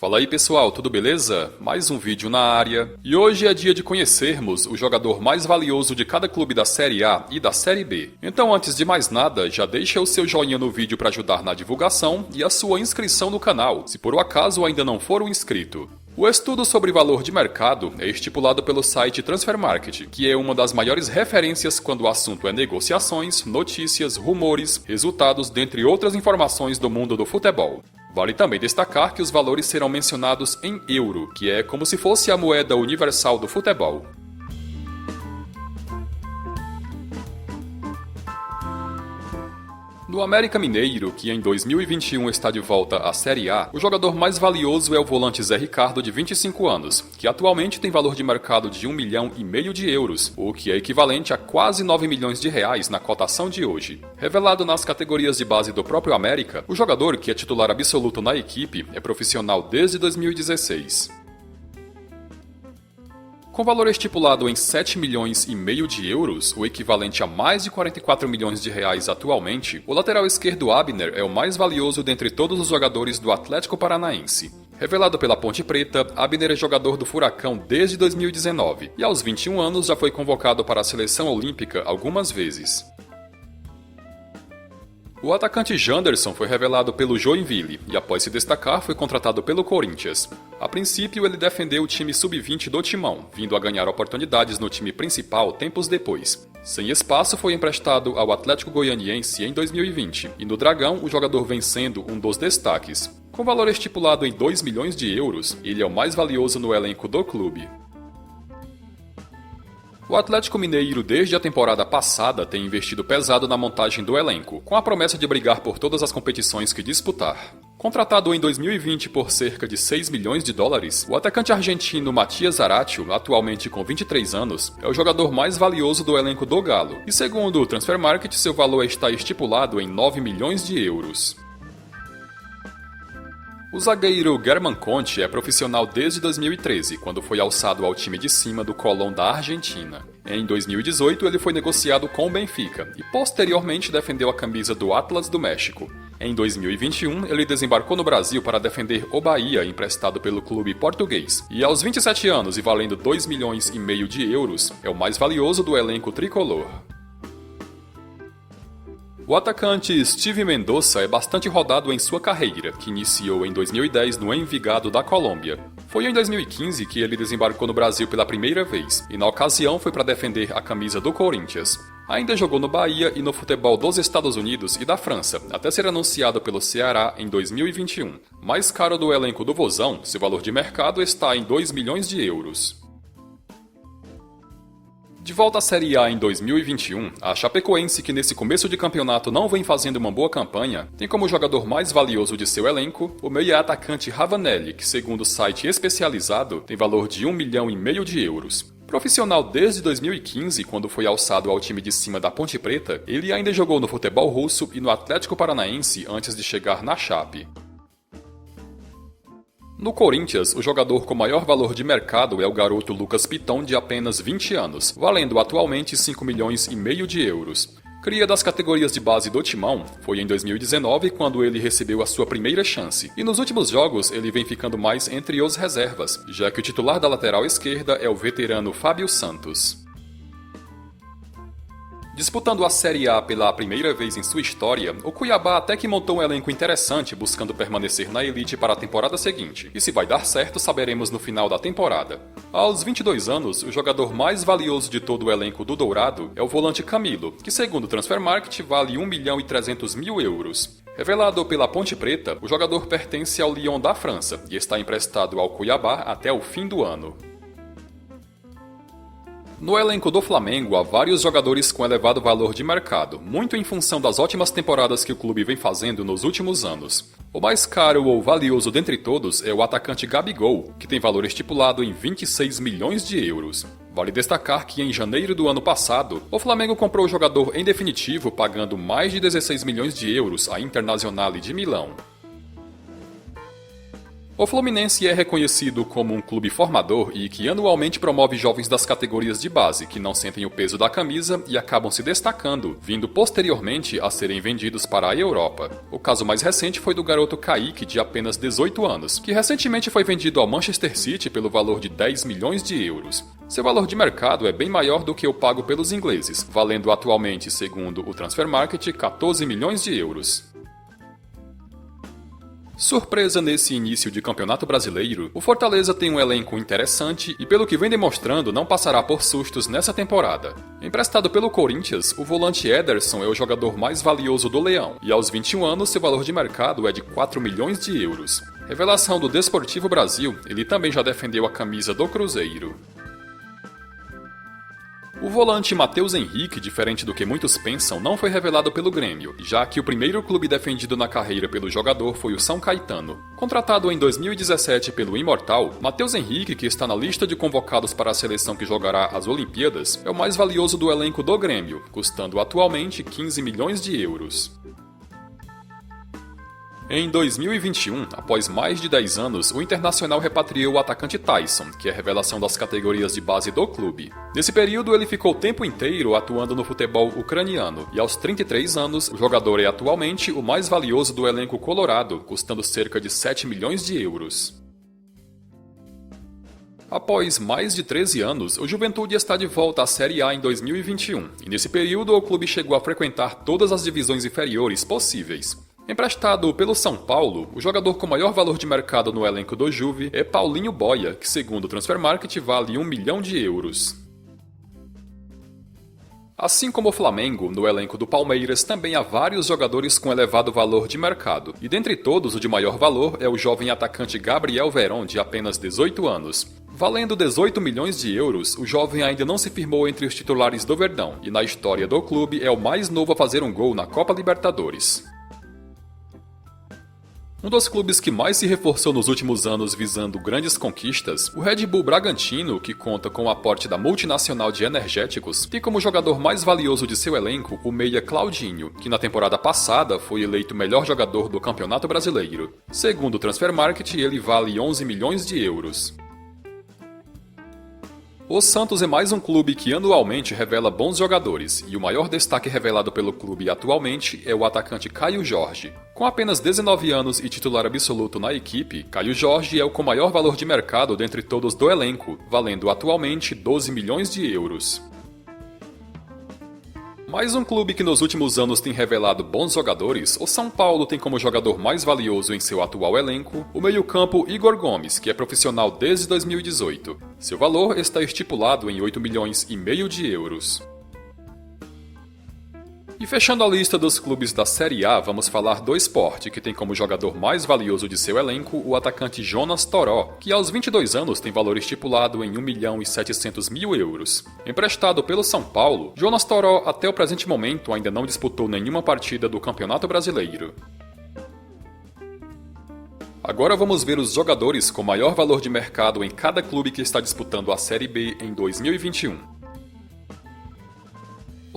Fala aí pessoal, tudo beleza? Mais um vídeo na área. E hoje é dia de conhecermos o jogador mais valioso de cada clube da Série A e da Série B. Então antes de mais nada, já deixa o seu joinha no vídeo para ajudar na divulgação e a sua inscrição no canal, se por um acaso ainda não for um inscrito. O estudo sobre valor de mercado é estipulado pelo site Transfermarkt, que é uma das maiores referências quando o assunto é negociações, notícias, rumores, resultados, dentre outras informações do mundo do futebol. Vale também destacar que os valores serão mencionados em euro, que é como se fosse a moeda universal do futebol. No América Mineiro, que em 2021 está de volta à Série A, o jogador mais valioso é o volante Zé Ricardo, de 25 anos, que atualmente tem valor de mercado de 1,5 milhão de euros, o que é equivalente a quase 9 milhões de reais na cotação de hoje. Revelado nas categorias de base do próprio América, o jogador, que é titular absoluto na equipe, é profissional desde 2016. Com valor estipulado em 7,5 milhões de euros, o equivalente a mais de 44 milhões de reais atualmente, o lateral esquerdo Abner é o mais valioso dentre todos os jogadores do Atlético Paranaense. Revelado pela Ponte Preta, Abner é jogador do Furacão desde 2019 e aos 21 anos já foi convocado para a seleção olímpica algumas vezes. O atacante Janderson foi revelado pelo Joinville e, após se destacar, foi contratado pelo Corinthians. A princípio, ele defendeu o time sub-20 do Timão, vindo a ganhar oportunidades no time principal tempos depois. Sem espaço, foi emprestado ao Atlético Goianiense em 2020 e no Dragão o jogador vem sendo um dos destaques. Com valor estipulado em 2 milhões de euros, ele é o mais valioso no elenco do clube. O Atlético Mineiro, desde a temporada passada, tem investido pesado na montagem do elenco, com a promessa de brigar por todas as competições que disputar. Contratado em 2020 por cerca de 6 milhões de dólares, o atacante argentino Matias Zaratio, atualmente com 23 anos, é o jogador mais valioso do elenco do Galo, e segundo o Transfermarkt, seu valor está estipulado em 9 milhões de euros. O zagueiro Germán Conte é profissional desde 2013, quando foi alçado ao time de cima do Colón da Argentina. Em 2018, ele foi negociado com o Benfica e posteriormente defendeu a camisa do Atlas do México. Em 2021, ele desembarcou no Brasil para defender o Bahia, emprestado pelo clube português. E aos 27 anos e valendo 2,5 milhões de euros, é o mais valioso do elenco tricolor. O atacante Steve Mendoza é bastante rodado em sua carreira, que iniciou em 2010 no Envigado da Colômbia. Foi em 2015 que ele desembarcou no Brasil pela primeira vez, e na ocasião foi para defender a camisa do Corinthians. Ainda jogou no Bahia e no futebol dos Estados Unidos e da França, até ser anunciado pelo Ceará em 2021. Mais caro do elenco do Vozão, seu valor de mercado está em 2 milhões de euros. De volta à Série A em 2021, a Chapecoense, que nesse começo de campeonato não vem fazendo uma boa campanha, tem como jogador mais valioso de seu elenco o meia-atacante Ravanelli, que segundo o site especializado tem valor de 1,5 milhão de euros. Profissional desde 2015, quando foi alçado ao time de cima da Ponte Preta, ele ainda jogou no futebol russo e no Atlético Paranaense antes de chegar na Chape. No Corinthians, o jogador com maior valor de mercado é o garoto Lucas Piton, de apenas 20 anos, valendo atualmente 5,5 milhões de euros. Cria das categorias de base do Timão, foi em 2019 quando ele recebeu a sua primeira chance, e nos últimos jogos ele vem ficando mais entre os reservas, já que o titular da lateral esquerda é o veterano Fábio Santos. Disputando a Série A pela primeira vez em sua história, o Cuiabá até que montou um elenco interessante buscando permanecer na elite para a temporada seguinte, e se vai dar certo saberemos no final da temporada. Aos 22 anos, o jogador mais valioso de todo o elenco do Dourado é o volante Camilo, que segundo o Transfermarkt vale 1,3 milhão de euros. Revelado pela Ponte Preta, o jogador pertence ao Lyon da França e está emprestado ao Cuiabá até o fim do ano. No elenco do Flamengo há vários jogadores com elevado valor de mercado, muito em função das ótimas temporadas que o clube vem fazendo nos últimos anos. O mais caro ou valioso dentre todos é o atacante Gabigol, que tem valor estipulado em 26 milhões de euros. Vale destacar que em janeiro do ano passado, o Flamengo comprou o jogador em definitivo pagando mais de 16 milhões de euros à Internazionale de Milão. O Fluminense é reconhecido como um clube formador e que anualmente promove jovens das categorias de base que não sentem o peso da camisa e acabam se destacando, vindo posteriormente a serem vendidos para a Europa. O caso mais recente foi do garoto Kaique, de apenas 18 anos, que recentemente foi vendido ao Manchester City pelo valor de 10 milhões de euros. Seu valor de mercado é bem maior do que o pago pelos ingleses, valendo atualmente, segundo o Transfermarkt, 14 milhões de euros. Surpresa nesse início de campeonato brasileiro, o Fortaleza tem um elenco interessante e, pelo que vem demonstrando, não passará por sustos nessa temporada. Emprestado pelo Corinthians, o volante Ederson é o jogador mais valioso do Leão, e aos 21 anos seu valor de mercado é de 4 milhões de euros. Revelação do Desportivo Brasil, ele também já defendeu a camisa do Cruzeiro. O volante Matheus Henrique, diferente do que muitos pensam, não foi revelado pelo Grêmio, já que o primeiro clube defendido na carreira pelo jogador foi o São Caetano. Contratado em 2017 pelo Imortal, Matheus Henrique, que está na lista de convocados para a seleção que jogará as Olimpíadas, é o mais valioso do elenco do Grêmio, custando atualmente 15 milhões de euros. Em 2021, após mais de 10 anos, o Internacional repatriou o atacante Tyson, que é a revelação das categorias de base do clube. Nesse período, ele ficou o tempo inteiro atuando no futebol ucraniano, e aos 33 anos, o jogador é atualmente o mais valioso do elenco colorado, custando cerca de 7 milhões de euros. Após mais de 13 anos, o Juventude está de volta à Série A em 2021, e nesse período o clube chegou a frequentar todas as divisões inferiores possíveis. Emprestado pelo São Paulo, o jogador com maior valor de mercado no elenco do Juve é Paulinho Boia, que segundo o Transfermarkt vale 1 milhão de euros. Assim como o Flamengo, no elenco do Palmeiras também há vários jogadores com elevado valor de mercado, e dentre todos o de maior valor é o jovem atacante Gabriel Veron, de apenas 18 anos. Valendo 18 milhões de euros, o jovem ainda não se firmou entre os titulares do Verdão, e na história do clube é o mais novo a fazer um gol na Copa Libertadores. Um dos clubes que mais se reforçou nos últimos anos visando grandes conquistas, o Red Bull Bragantino, que conta com o aporte da multinacional de energéticos, tem como jogador mais valioso de seu elenco o meia Claudinho, que na temporada passada foi eleito o melhor jogador do Campeonato Brasileiro. Segundo o Transfermarkt, ele vale 11 milhões de euros. O Santos é mais um clube que anualmente revela bons jogadores, e o maior destaque revelado pelo clube atualmente é o atacante Caio Jorge. Com apenas 19 anos e titular absoluto na equipe, Caio Jorge é o com maior valor de mercado dentre todos do elenco, valendo atualmente 12 milhões de euros. Mais um clube que nos últimos anos tem revelado bons jogadores, o São Paulo tem como jogador mais valioso em seu atual elenco o meio-campo Igor Gomes, que é profissional desde 2018. Seu valor está estipulado em 8 milhões e meio de euros. E fechando a lista dos clubes da Série A, vamos falar do Sport, que tem como jogador mais valioso de seu elenco o atacante Jonas Toró, que aos 22 anos tem valor estipulado em 1 milhão e 700 mil euros. Emprestado pelo São Paulo, Jonas Toró até o presente momento ainda não disputou nenhuma partida do Campeonato Brasileiro. Agora vamos ver os jogadores com maior valor de mercado em cada clube que está disputando a Série B em 2021.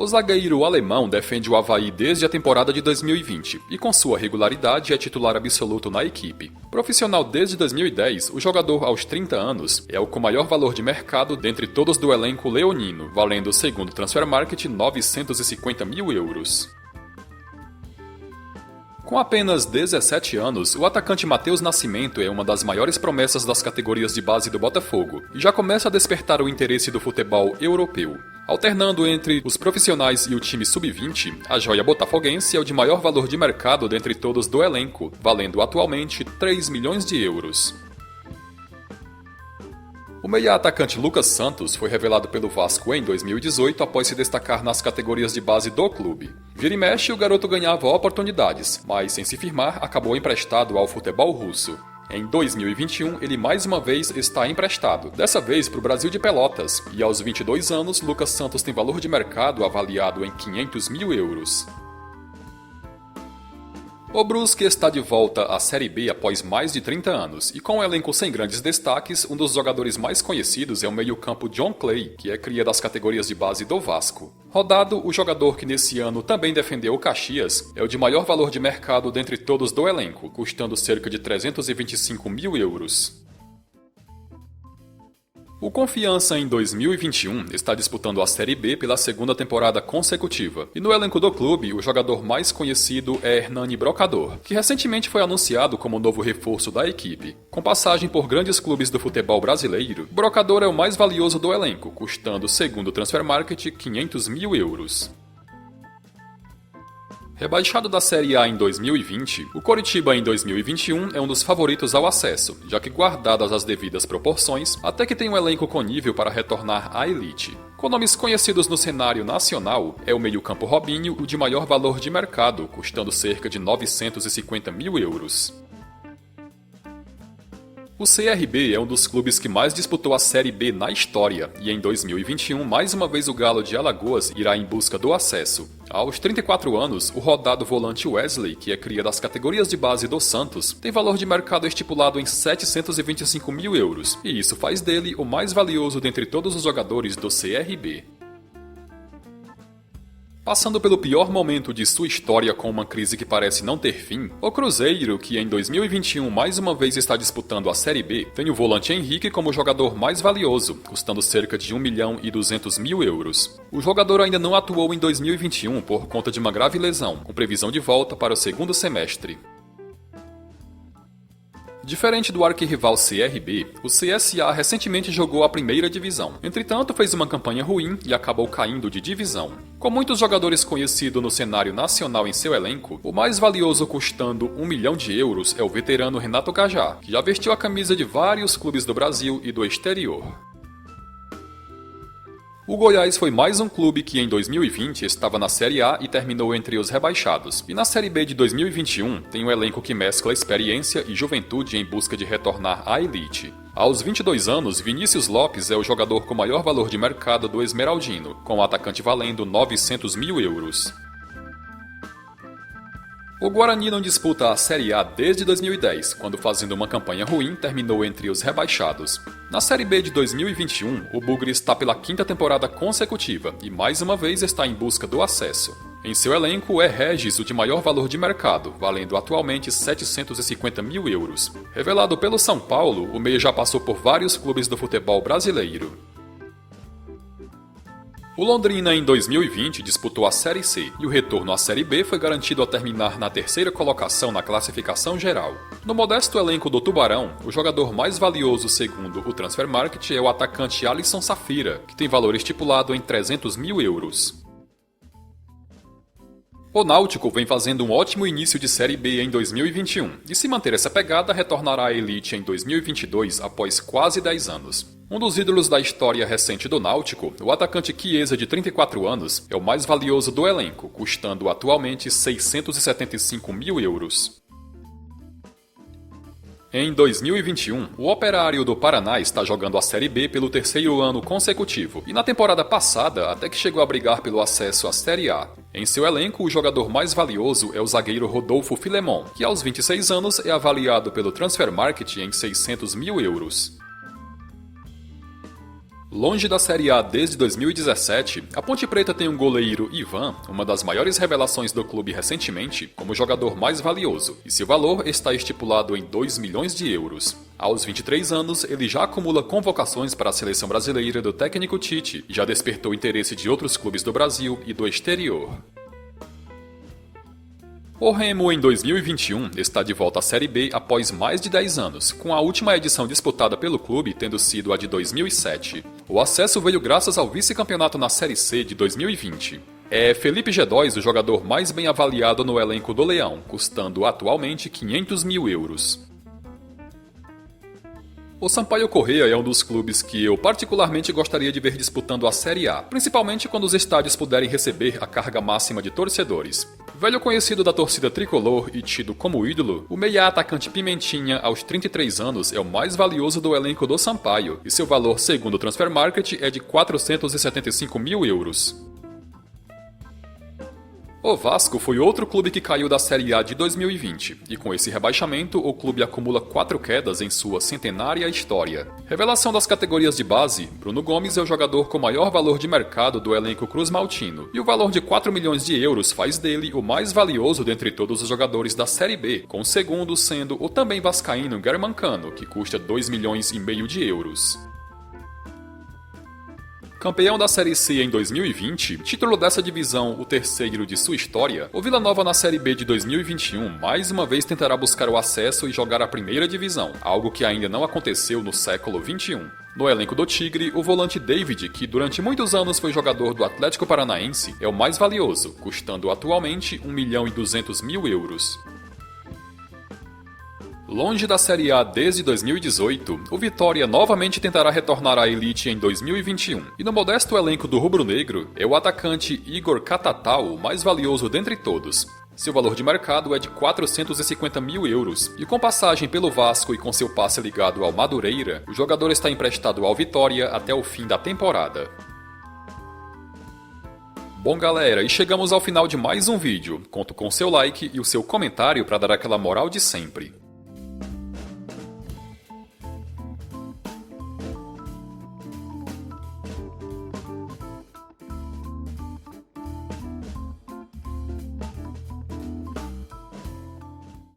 O zagueiro alemão defende o Avaí desde a temporada de 2020 e, com sua regularidade, é titular absoluto na equipe. Profissional desde 2010, o jogador aos 30 anos é o com maior valor de mercado dentre todos do elenco leonino, valendo, segundo o Transfermarkt, 950 mil euros. Com apenas 17 anos, o atacante Matheus Nascimento é uma das maiores promessas das categorias de base do Botafogo e já começa a despertar o interesse do futebol europeu. Alternando entre os profissionais e o time sub-20, a joia botafoguense é o de maior valor de mercado dentre todos do elenco, valendo atualmente 3 milhões de euros. O meia-atacante Lucas Santos foi revelado pelo Vasco em 2018 após se destacar nas categorias de base do clube. Vira e mexe, o garoto ganhava oportunidades, mas sem se firmar, acabou emprestado ao futebol russo. Em 2021, ele mais uma vez está emprestado, dessa vez para o Brasil de Pelotas, e aos 22 anos, Lucas Santos tem valor de mercado avaliado em 500 mil euros. O Brusque está de volta à Série B após mais de 30 anos, e com um elenco sem grandes destaques, um dos jogadores mais conhecidos é o meio-campo John Clay, que é cria das categorias de base do Vasco. Rodado, o jogador que nesse ano também defendeu o Caxias, é o de maior valor de mercado dentre todos do elenco, custando cerca de 325 mil euros. O Confiança em 2021 está disputando a Série B pela segunda temporada consecutiva, e no elenco do clube o jogador mais conhecido é Hernani Brocador, que recentemente foi anunciado como novo reforço da equipe. Com passagem por grandes clubes do futebol brasileiro, Brocador é o mais valioso do elenco, custando, segundo o Transfermarkt, 500 mil euros. Rebaixado da Série A em 2020, o Coritiba em 2021 é um dos favoritos ao acesso, já que guardadas as devidas proporções, até que tem um elenco com nível para retornar à elite. Com nomes conhecidos no cenário nacional, é o meio-campo Robinho o de maior valor de mercado, custando cerca de 950 mil euros. O CRB é um dos clubes que mais disputou a Série B na história, e em 2021, mais uma vez o Galo de Alagoas irá em busca do acesso. Aos 34 anos, o rodado volante Wesley, que é cria das categorias de base do Santos, tem valor de mercado estipulado em 725 mil euros, e isso faz dele o mais valioso dentre todos os jogadores do CRB. Passando pelo pior momento de sua história com uma crise que parece não ter fim, o Cruzeiro, que em 2021 mais uma vez está disputando a Série B, tem o volante Henrique como jogador mais valioso, custando cerca de 1 milhão e 200 mil euros. O jogador ainda não atuou em 2021 por conta de uma grave lesão, com previsão de volta para o segundo semestre. Diferente do arquirrival CRB, o CSA recentemente jogou a primeira divisão. Entretanto, fez uma campanha ruim e acabou caindo de divisão. Com muitos jogadores conhecidos no cenário nacional em seu elenco, o mais valioso custando 1 milhão de euros é o veterano Renato Gajá, que já vestiu a camisa de vários clubes do Brasil e do exterior. O Goiás foi mais um clube que em 2020 estava na Série A e terminou entre os rebaixados. E na Série B de 2021 tem um elenco que mescla experiência e juventude em busca de retornar à elite. Aos 22 anos, Vinícius Lopes é o jogador com maior valor de mercado do Esmeraldino, com o atacante valendo 900 mil euros. O Guarani não disputa a Série A desde 2010, quando fazendo uma campanha ruim terminou entre os rebaixados. Na Série B de 2021, o Bugre está pela quinta temporada consecutiva e mais uma vez está em busca do acesso. Em seu elenco é Regis o de maior valor de mercado, valendo atualmente 750 mil euros. Revelado pelo São Paulo, o meia já passou por vários clubes do futebol brasileiro. O Londrina em 2020 disputou a Série C e o retorno à Série B foi garantido ao terminar na terceira colocação na classificação geral. No modesto elenco do Tubarão, o jogador mais valioso segundo o Transfermarkt é o atacante Alisson Safira, que tem valor estipulado em 300 mil euros. O Náutico vem fazendo um ótimo início de Série B em 2021 e, se manter essa pegada, retornará à elite em 2022 após quase 10 anos. Um dos ídolos da história recente do Náutico, o atacante Chiesa, de 34 anos, é o mais valioso do elenco, custando atualmente 675 mil euros. Em 2021, o Operário do Paraná está jogando a Série B pelo terceiro ano consecutivo, e na temporada passada até que chegou a brigar pelo acesso à Série A. Em seu elenco, o jogador mais valioso é o zagueiro Rodolfo Filemon, que aos 26 anos é avaliado pelo Transfermarkt em 600 mil euros. Longe da Série A desde 2017, a Ponte Preta tem um goleiro Ivan, uma das maiores revelações do clube recentemente, como jogador mais valioso, e seu valor está estipulado em 2 milhões de euros. Aos 23 anos, ele já acumula convocações para a seleção brasileira do técnico Tite e já despertou interesse de outros clubes do Brasil e do exterior. O Remo, em 2021, está de volta à Série B após mais de 10 anos, com a última edição disputada pelo clube tendo sido a de 2007. O acesso veio graças ao vice-campeonato na Série C de 2020. É Felipe G2 o jogador mais bem avaliado no elenco do Leão, custando atualmente 500 mil euros. O Sampaio Corrêa é um dos clubes que eu particularmente gostaria de ver disputando a Série A, principalmente quando os estádios puderem receber a carga máxima de torcedores. Velho conhecido da torcida tricolor e tido como ídolo, o meia atacante Pimentinha, aos 33 anos, é o mais valioso do elenco do Sampaio, e seu valor, segundo o Transfermarkt, é de 475 mil euros. O Vasco foi outro clube que caiu da Série A de 2020, e com esse rebaixamento, o clube acumula 4 quedas em sua centenária história. Revelação das categorias de base, Bruno Gomes é o jogador com maior valor de mercado do elenco cruzmaltino, e o valor de 4 milhões de euros faz dele o mais valioso dentre todos os jogadores da Série B, com o segundo sendo o também vascaíno Germancano, que custa 2,5 milhões de euros. Campeão da Série C em 2020, título dessa divisão o terceiro de sua história, o Vila Nova na Série B de 2021 mais uma vez tentará buscar o acesso e jogar a primeira divisão, algo que ainda não aconteceu no século XXI. No elenco do Tigre, o volante David, que durante muitos anos foi jogador do Atlético Paranaense, é o mais valioso, custando atualmente 1.200.000 euros. Longe da Série A desde 2018, o Vitória novamente tentará retornar à elite em 2021. E no modesto elenco do rubro-negro, é o atacante Igor Catatal o mais valioso dentre todos. Seu valor de mercado é de 450.000 euros, e com passagem pelo Vasco e com seu passe ligado ao Madureira, o jogador está emprestado ao Vitória até o fim da temporada. Bom galera, e chegamos ao final de mais um vídeo. Conto com seu like e o seu comentário para dar aquela moral de sempre.